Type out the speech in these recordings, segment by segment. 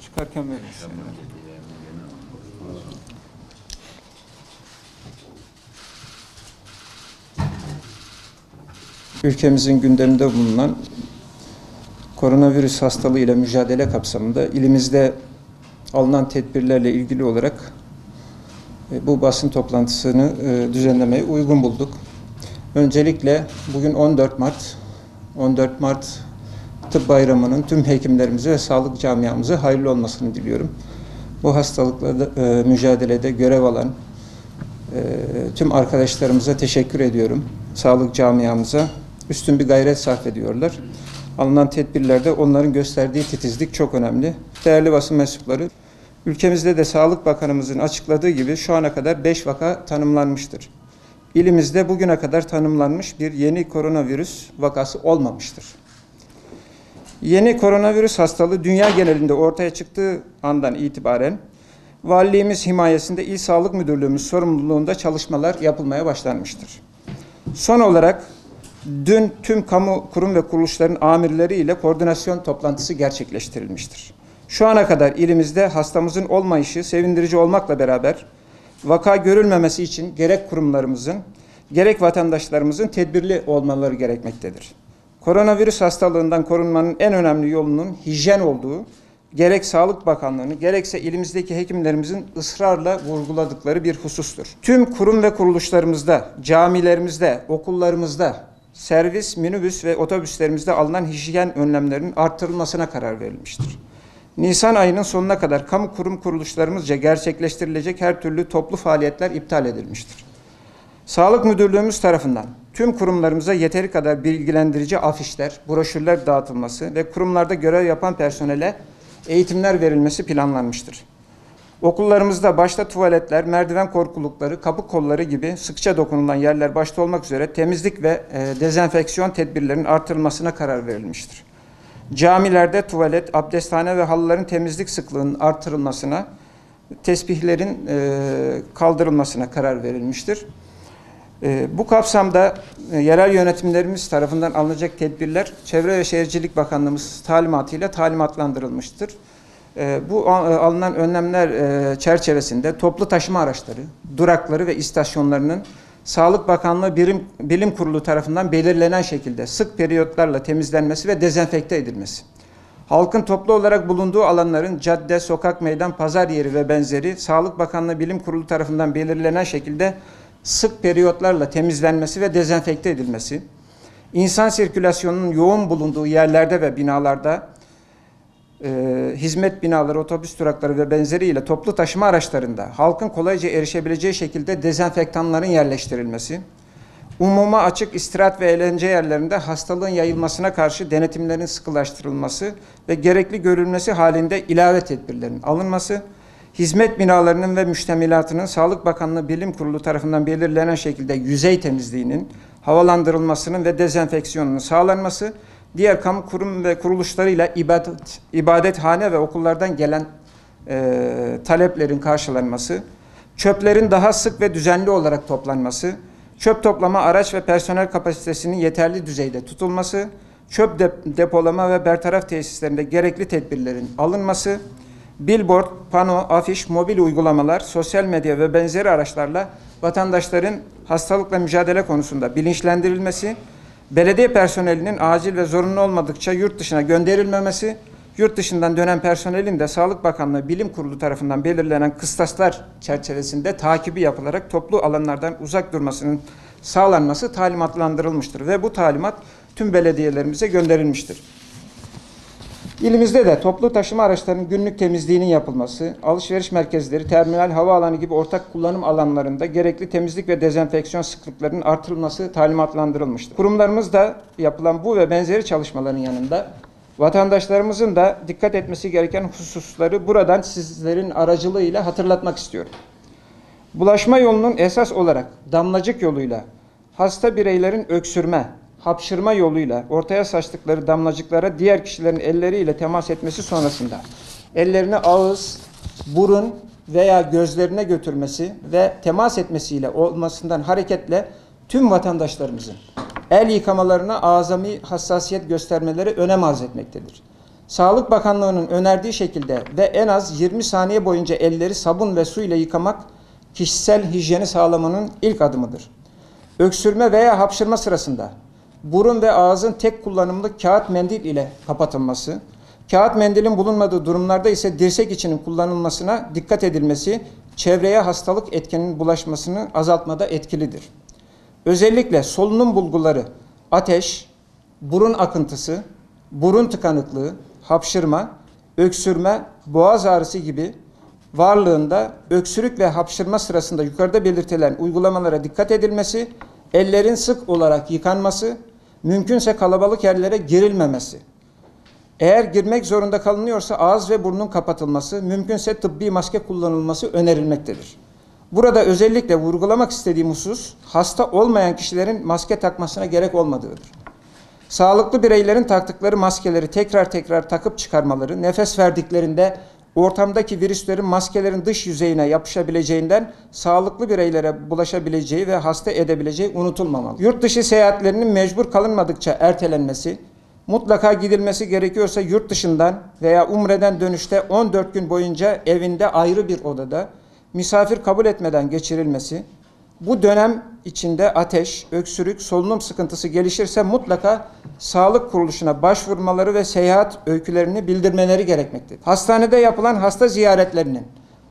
Çıkarken veririz. Ülkemizin gündeminde bulunan koronavirüs hastalığı ile mücadele kapsamında ilimizde alınan tedbirlerle ilgili olarak bu basın toplantısını düzenlemeye uygun bulduk. Öncelikle bugün 14 Mart Tıp Bayramı'nın tüm hekimlerimize ve sağlık camiamıza hayırlı olmasını diliyorum. Bu hastalıkla mücadelede görev alan tüm arkadaşlarımıza teşekkür ediyorum. Sağlık camiamıza üstün bir gayret sarf ediyorlar. Alınan tedbirlerde onların gösterdiği titizlik çok önemli. Değerli basın mensupları, ülkemizde de Sağlık Bakanımızın açıkladığı gibi şu ana kadar 5 vaka tanımlanmıştır. İlimizde bugüne kadar tanımlanmış bir yeni koronavirüs vakası olmamıştır. Yeni koronavirüs hastalığı dünya genelinde ortaya çıktığı andan itibaren valiliğimiz himayesinde İl Sağlık Müdürlüğümüz sorumluluğunda çalışmalar yapılmaya başlanmıştır. Son olarak dün tüm kamu kurum ve kuruluşların amirleri ile koordinasyon toplantısı gerçekleştirilmiştir. Şu ana kadar ilimizde hastamızın olmayışı sevindirici olmakla beraber vaka görülmemesi için gerek kurumlarımızın gerek vatandaşlarımızın tedbirli olmaları gerekmektedir. Koronavirüs hastalığından korunmanın en önemli yolunun hijyen olduğu, gerek Sağlık Bakanlığı'nı gerekse ilimizdeki hekimlerimizin ısrarla vurguladıkları bir husustur. Tüm kurum ve kuruluşlarımızda, camilerimizde, okullarımızda, servis, minibüs ve otobüslerimizde alınan hijyen önlemlerinin artırılmasına karar verilmiştir. Nisan ayının sonuna kadar kamu kurum kuruluşlarımızca gerçekleştirilecek her türlü toplu faaliyetler iptal edilmiştir. Sağlık Müdürlüğümüz tarafından tüm kurumlarımıza yeteri kadar bilgilendirici afişler, broşürler dağıtılması ve kurumlarda görev yapan personele eğitimler verilmesi planlanmıştır. Okullarımızda başta tuvaletler, merdiven korkulukları, kapı kolları gibi sıkça dokunulan yerler başta olmak üzere temizlik ve dezenfeksiyon tedbirlerinin artırılmasına karar verilmiştir. Camilerde tuvalet, abdesthane ve halıların temizlik sıklığının artırılmasına, tesbihlerin kaldırılmasına karar verilmiştir. Bu kapsamda yerel yönetimlerimiz tarafından alınacak tedbirler Çevre ve Şehircilik Bakanlığımız talimatıyla talimatlandırılmıştır. Bu alınan önlemler çerçevesinde toplu taşıma araçları, durakları ve istasyonlarının Sağlık Bakanlığı Bilim Kurulu tarafından belirlenen şekilde sık periyotlarla temizlenmesi ve dezenfekte edilmesi. Halkın toplu olarak bulunduğu alanların cadde, sokak, meydan, pazar yeri ve benzeri Sağlık Bakanlığı Bilim Kurulu tarafından belirlenen şekilde sık periyotlarla temizlenmesi ve dezenfekte edilmesi. İnsan sirkülasyonunun yoğun bulunduğu yerlerde ve binalarda hizmet binaları, otobüs durakları ve benzeriyle toplu taşıma araçlarında halkın kolayca erişebileceği şekilde dezenfektanların yerleştirilmesi, umuma açık istirahat ve eğlence yerlerinde hastalığın yayılmasına karşı denetimlerin sıkılaştırılması ve gerekli görülmesi halinde ilave tedbirlerin alınması, hizmet binalarının ve müştemilatının Sağlık Bakanlığı Bilim Kurulu tarafından belirlenen şekilde yüzey temizliğinin, havalandırılmasının ve dezenfeksiyonunun sağlanması, diğer kamu kurum ve kuruluşlarıyla ibadethane ve okullardan gelen taleplerin karşılanması, çöplerin daha sık ve düzenli olarak toplanması, çöp toplama araç ve personel kapasitesinin yeterli düzeyde tutulması, çöp depolama ve bertaraf tesislerinde gerekli tedbirlerin alınması, billboard, pano, afiş, mobil uygulamalar, sosyal medya ve benzeri araçlarla vatandaşların hastalıkla mücadele konusunda bilinçlendirilmesi, belediye personelinin acil ve zorunlu olmadıkça yurt dışına gönderilmemesi, yurt dışından dönen personelin de Sağlık Bakanlığı Bilim Kurulu tarafından belirlenen kıstaslar çerçevesinde takibi yapılarak toplu alanlardan uzak durmasının sağlanması talimatlandırılmıştır ve bu talimat tüm belediyelerimize gönderilmiştir. İlimizde de toplu taşıma araçlarının günlük temizliğinin yapılması, alışveriş merkezleri, terminal, havaalanı gibi ortak kullanım alanlarında gerekli temizlik ve dezenfeksiyon sıklıklarının artırılması talimatlandırılmıştır. Kurumlarımızda yapılan bu ve benzeri çalışmaların yanında vatandaşlarımızın da dikkat etmesi gereken hususları buradan sizlerin aracılığıyla hatırlatmak istiyorum. Bulaşma yolunun esas olarak damlacık yoluyla hasta bireylerin öksürme, hapşırma yoluyla ortaya saçtıkları damlacıklara diğer kişilerin elleriyle temas etmesi sonrasında ellerini ağız, burun veya gözlerine götürmesi ve temas etmesiyle olmasından hareketle tüm vatandaşlarımızın el yıkamalarına azami hassasiyet göstermeleri önem arz etmektedir. Sağlık Bakanlığı'nın önerdiği şekilde ve en az 20 saniye boyunca elleri sabun ve su ile yıkamak kişisel hijyeni sağlamanın ilk adımıdır. Öksürme veya hapşırma sırasında burun ve ağzın tek kullanımlı kağıt mendil ile kapatılması, kağıt mendilin bulunmadığı durumlarda ise dirsek içinin kullanılmasına dikkat edilmesi, çevreye hastalık etkeninin bulaşmasını azaltmada etkilidir. Özellikle solunum bulguları, ateş, burun akıntısı, burun tıkanıklığı, hapşırma, öksürme, boğaz ağrısı gibi varlığında öksürük ve hapşırma sırasında yukarıda belirtilen uygulamalara dikkat edilmesi, ellerin sık olarak yıkanması, mümkünse kalabalık yerlere girilmemesi. Eğer girmek zorunda kalınıyorsa ağız ve burnun kapatılması, mümkünse tıbbi maske kullanılması önerilmektedir. Burada özellikle vurgulamak istediğim husus, hasta olmayan kişilerin maske takmasına gerek olmadığıdır. Sağlıklı bireylerin taktıkları maskeleri tekrar tekrar takıp çıkarmaları, nefes verdiklerinde ortamdaki virüslerin maskelerin dış yüzeyine yapışabileceğinden sağlıklı bireylere bulaşabileceği ve hasta edebileceği unutulmamalı. Yurt dışı seyahatlerinin mecbur kalınmadıkça ertelenmesi, mutlaka gidilmesi gerekiyorsa yurt dışından veya umreden dönüşte 14 gün boyunca evinde ayrı bir odada misafir kabul etmeden geçirilmesi, bu dönem içinde ateş, öksürük, solunum sıkıntısı gelişirse mutlaka sağlık kuruluşuna başvurmaları ve seyahat öykülerini bildirmeleri gerekmektedir. Hastanede yapılan hasta ziyaretlerinin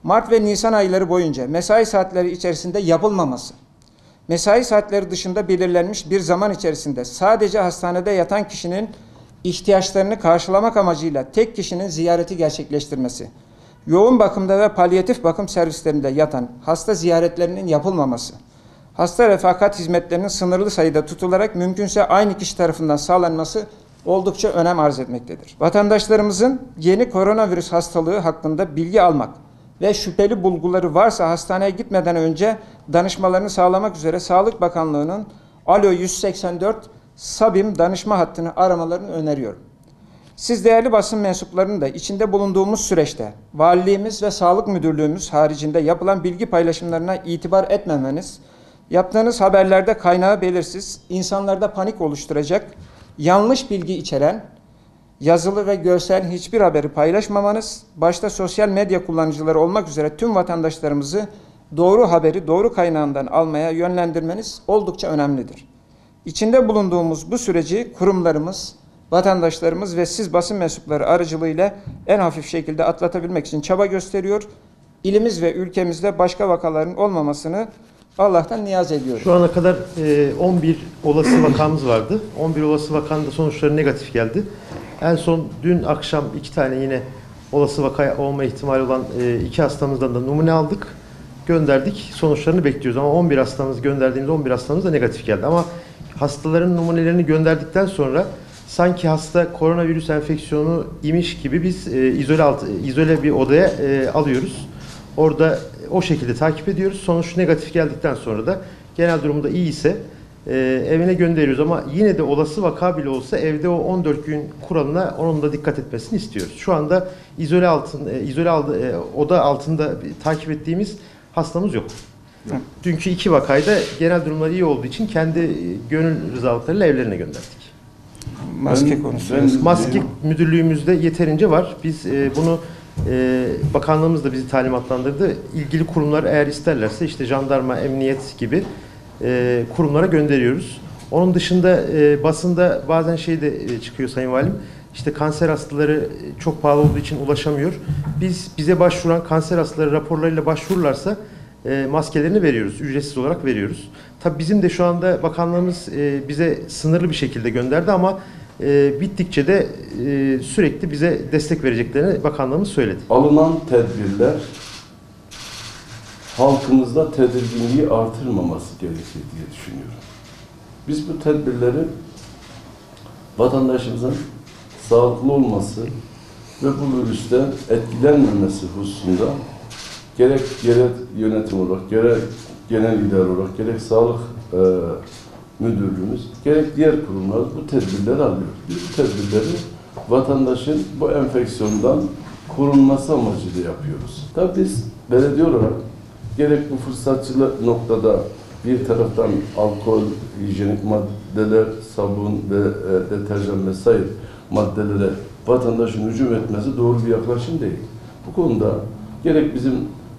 Mart ve Nisan ayları boyunca mesai saatleri içerisinde yapılmaması, mesai saatleri dışında belirlenmiş bir zaman içerisinde sadece hastanede yatan kişinin ihtiyaçlarını karşılamak amacıyla tek kişinin ziyareti gerçekleştirmesi, yoğun bakımda ve palyatif bakım servislerinde yatan hasta ziyaretlerinin yapılmaması, hasta refakat hizmetlerinin sınırlı sayıda tutularak mümkünse aynı kişi tarafından sağlanması oldukça önem arz etmektedir. Vatandaşlarımızın yeni koronavirüs hastalığı hakkında bilgi almak ve şüpheli bulguları varsa hastaneye gitmeden önce danışmalarını sağlamak üzere Sağlık Bakanlığı'nın Alo 184 SABİM danışma hattını aramalarını öneriyorum. Siz değerli basın mensuplarının da içinde bulunduğumuz süreçte valiliğimiz ve sağlık müdürlüğümüz haricinde yapılan bilgi paylaşımlarına itibar etmemeniz, yaptığınız haberlerde kaynağı belirsiz, insanlarda panik oluşturacak, yanlış bilgi içeren, yazılı ve görsel hiçbir haberi paylaşmamanız, başta sosyal medya kullanıcıları olmak üzere tüm vatandaşlarımızı doğru haberi doğru kaynağından almaya yönlendirmeniz oldukça önemlidir. İçinde bulunduğumuz bu süreci kurumlarımız, vatandaşlarımız ve siz basın mensupları aracılığıyla en hafif şekilde atlatabilmek için çaba gösteriyor. İlimiz ve ülkemizde başka vakaların olmamasını Allah'tan niyaz ediyoruz. Şu ana kadar 11 olası vakamız vardı. 11 olası vakanın da sonuçları negatif geldi. En son dün akşam 2 tane yine olası vaka olma ihtimali olan 2 hastamızdan da numune aldık. Gönderdik. Sonuçlarını bekliyoruz ama 11 hastamız gönderdiğimiz 11 hastamız da negatif geldi. Ama hastaların numunelerini gönderdikten sonra sanki hasta koronavirüs enfeksiyonu imiş gibi biz izole bir odaya alıyoruz. Orada o şekilde takip ediyoruz. Sonuç negatif geldikten sonra da genel durumda iyi ise evine gönderiyoruz. Ama yine de olası vaka bile olsa evde o 14 gün kuralına onun da dikkat etmesini istiyoruz. Şu anda oda altında takip ettiğimiz hastamız yok. Dünkü 2 vakayı da genel durumlar iyi olduğu için kendi gönül rızalıklarıyla evlerine gönderdik. Maske konusu. Maske müdürlüğümüzde yeterince var. Biz bunu bakanlığımız da bizi talimatlandırdı. İlgili kurumlar eğer isterlerse işte jandarma, emniyet gibi kurumlara gönderiyoruz. Onun dışında basında bazen şey de çıkıyor Sayın Valim. İşte kanser hastaları çok pahalı olduğu için ulaşamıyor. Bize başvuran kanser hastaları raporlarıyla başvururlarsa maskelerini veriyoruz. Ücretsiz olarak veriyoruz. Tabii bizim de şu anda bakanlığımız bize sınırlı bir şekilde gönderdi ama bittikçe de sürekli bize destek vereceklerini bakanlığımız söyledi. Alınan tedbirler halkımızda tedirginliği artırmaması gerekir diye düşünüyorum. Biz bu tedbirleri vatandaşımızın sağlıklı olması ve bu virüsten etkilenmemesi hususunda gerek yönetim olarak, gerek genel idare olarak, gerek sağlık müdürlüğümüz, gerek diğer kurumlar bu tedbirleri alıyor. Biz bu tedbirleri vatandaşın bu enfeksiyondan korunması amacıyla yapıyoruz. Tabii biz belediye olarak gerek bu fırsatçılı noktada bir taraftan alkol, hijyenik maddeler, sabun ve deterjan vesaire maddelere vatandaşın hücum etmesi doğru bir yaklaşım değil. Bu konuda gerek bizim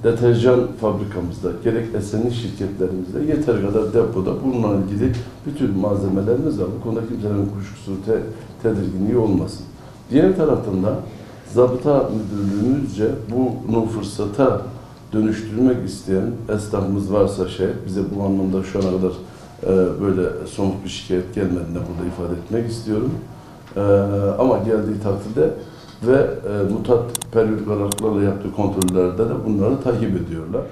deterjan fabrikamızda, gerek Esenlik şirketlerimizde yeter kadar depoda bununla ilgili bütün malzemelerimiz var. Bu konuda kimsenin kuşkusu, tedirginliği olmasın. Diğer taraftan da Zabıta Müdürlüğümüzce bunu fırsata dönüştürmek isteyen esnafımız varsa bize bu anlamda şu ana kadar böyle somut bir şikayet gelmediğini burada ifade etmek istiyorum. Ama geldiği takdirde ve mutat periyodik aralıklarla yaptığı kontrollerde de bunları takip ediyorlar.